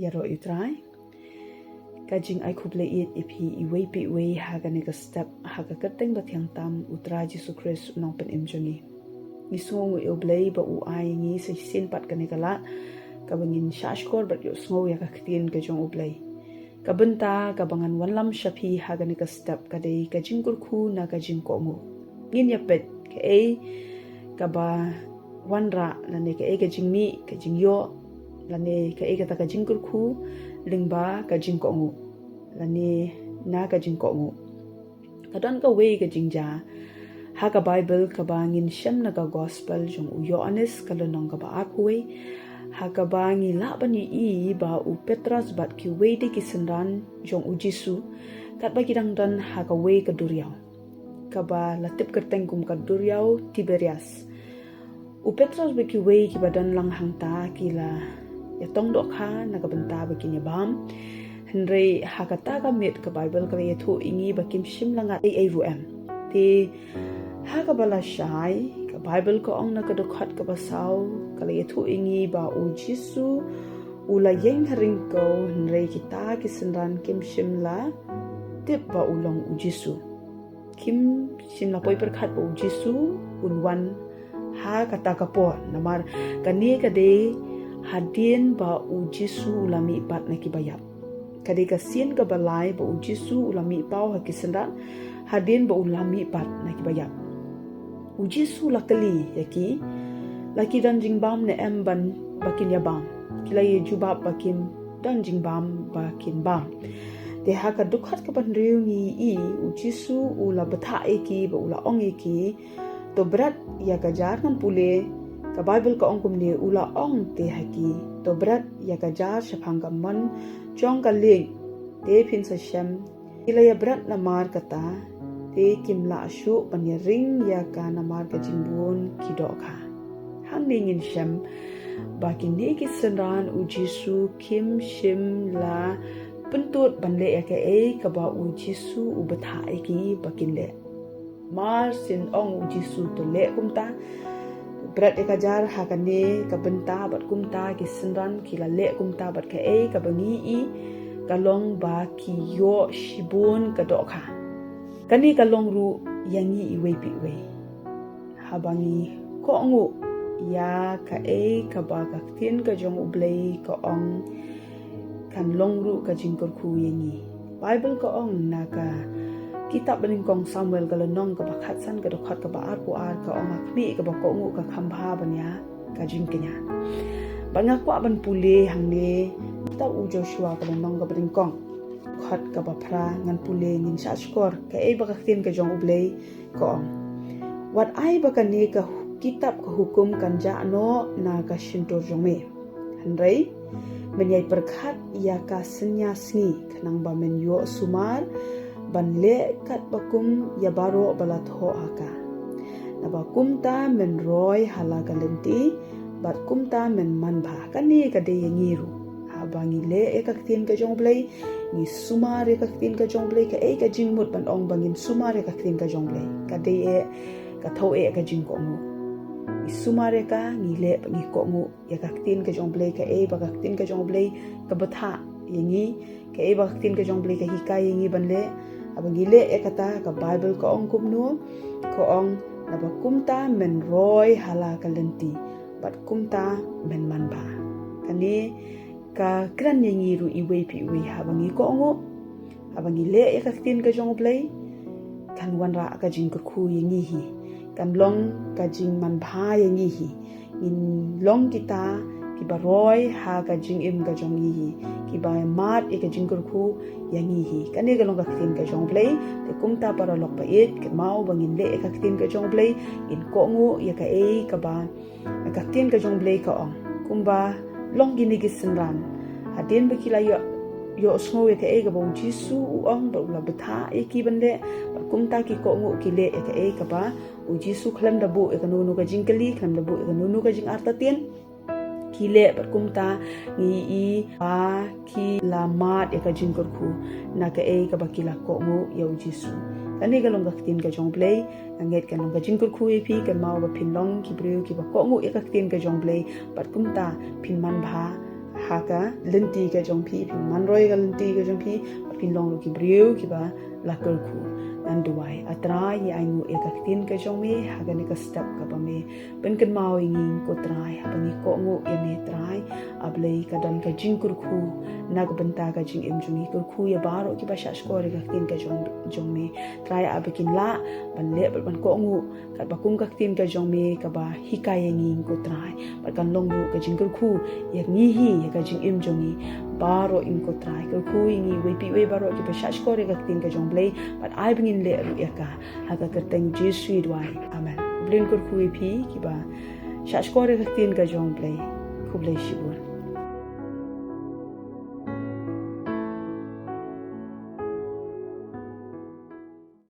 yaro utrai kajing ai khuble it ipi iwei pi wei haga ne ka step haga kerteng bathyang tam utra Jesu Christ unong pen imjongi ni sungu oblei ba u ai ngi se sin pat ka ne kala ka bangin shashkor bat yo sngo ya ka ktin ka jong oblei ka benta ka bangan wanlam shapi haga ne ka step ka dei ka jingkur khu na ka jing ko mu ngin ya pet ka ei ka ba wanra la ne ka ei ka jing mi ka jing yo la ne ka ei ka ta ka jingkur khu lingba ka jing ko ngu la ne na ka jing ko ngu kadon ka wei ka jing ja ha ka bible ka ba ngin shem na ka gospel jong u Yohanes ka lonong ka ba apui ha ka ba ngi la ba ni i ba u Petras bat ki wei de ki sendan jong u Jesu kat ba kidang dan ha ka wei ka duriau ka ba latip kerteng kum ka duriau Tiberias u Petras ba ki wei ki badan lang hang ta ki la ya tong dok ha na ka benta ba ki bam henry ha ka ta ka met ka bible ka ye thu ingi ba kim shim langa AVM ti ha ka bala shai ka bible ko ong na ka dokhat ka basau ka ye thu ingi ba u Jesu ula yeng haring ko henry kita ki sendan kim shim la tip ba ulong u Jesu kim shim la poi perkhat ba u Jesu unwan ha kata ka po namar kani ka de hadien ba u Jesu ulami pat na kibayap kadi ka sien ka balai ba u Jesu ulami pau ha kisendan hadien ba ulami pat na kibayap u Jesu lakali yaki laki dan jingbam ne emban bakin yabam kilai jubab bakin dan jingbam bakin bam de ha ka dukhat ka ban riu ni i u Jesu ula betha eki ba ula ong eki to berat ya gajar kan pule ka bible ka ong kumne ula ong te haki to berat ya gajar shapang ka man chong ka ling te phin sa shem ila ya berat na mar kata te kimla ashu pan ya ring ya ka na mar ka jimbun kido ka hang ning in shem ba kin ne ki senran u Jesu kim shim la pentut ban le ya ka e ka ba u Jesu u betha ki bakin le mar sin ong u Jesu to le kumta berat e kajar hakane ka benta bat kumta ki senran ki la le kumta bat ka e ka bangi i kalong ba ki yo shibun ka dokha kani kalong ru yangi i wei pi wei habangi ko ngu ya ka e ka ba ka tin ka jong ublei ka ong kan long ru ka jingkor khu yangi bible ka ong na ka kitab beningkong Samuel galonong ka bakhatsan ka dokhat ka baar ko ar ka ong akmi ka bako ngu ka khambha banya ka jingkenya banga kwa ban pule hangne kitab u Joshua ka lonong ka beningkong khat ka bapra ngan pule ngin sa skor ka e bakaktin ka jong ublei ko ong wat ai bakane ka kitab ka hukum kan ja no na ka shintor jome hanrei menyai perkhat ya ka senyasngi kanang ba men yo sumar ban le kat bakum ya baro balat ho haka na bakum ta men roy hala galenti bat kum ta men man bha kani ka de yangiru ha bangi le e ka tin ka jong blai ni sumar e ka tin ka jong blai ka e ka jingmut ban ong bangin sumar e ka tin ka jong blai ka de e ka tho e ka jing ko mu ni sumar e ka ni le ni ko mu ya ka tin ka jong blai ka e ba ka tin ka jong blai ka batha yangi ka e ba ka tin ka jong blai ka hikai yangi ban le abangi le e kata ka bible ko ong kumnu ko ong na ba kumta men roy hala kalenti bat kumta men manba kani ka kran yangi ru iwe pi we abangi ko ongo abangi le e ka tin ka jong play kan wanra ka jing ko khu yangi hi kan long ka jing man bha yangi hi in long kita ki ba roy ha ka jing im ka jong hi ki ba mat e ka jing ko khu yangi hi kani ga long ka tin ka jong play te kumta para lok pa it ke mau bangin le ka tin ka jong play in ko ngu ya ka e ka ba ka tin ka jong play ka ong kumba long gini ki senran hadin ba kila yo sngo ya ka e ga bong Jesu u ong ba la betha e ki ban le kumta ki ko ngu ki le e ka e ka ba u Jesu khlam da bu e ka nu ka jing kali khlam da bu e ka nu ka jing arta tien kile pat kumta ngi i a ki la mat e ka jing kor khu na ka e ka bakila ko ngu ya u Jesu kani ga long ka tin ka jong play anget ka long ka jing kor khu e pi ka mau ba phin long ki bru ki ba ko ngu e ka tin ka jong play pat kumta phin man bha haka lenti ka jong phi manroi ka lenti ka jong phi pin long lu ki briu ki ba la kal khu nan duai atrai ni aingu ekaktin ka jong me haga ne ka step ka ba me pen kan mau ingin ko trai apa ni ko ngu ya me trai ablei ka dan ka jing kur khu nag benta ka jing em jungi kur khu ya baro ki ba sha skor ekaktin ka jong me trai abekin la ban le ban ko ngu ka ba kum kaktin ka jong me ka ba hikay ngin ko trai ba kan long bu ka jing kur khu ya ngi hi ya ka jing em jungi baro in ko trai kur khu ingi we pi we baro ki ba sha skor ekaktin ka jong blei but I bring le ru yaka haga kerteng jesu dwai amen blin kur kui phi ki ba sha skore ka tin ka jong play ku blai shibur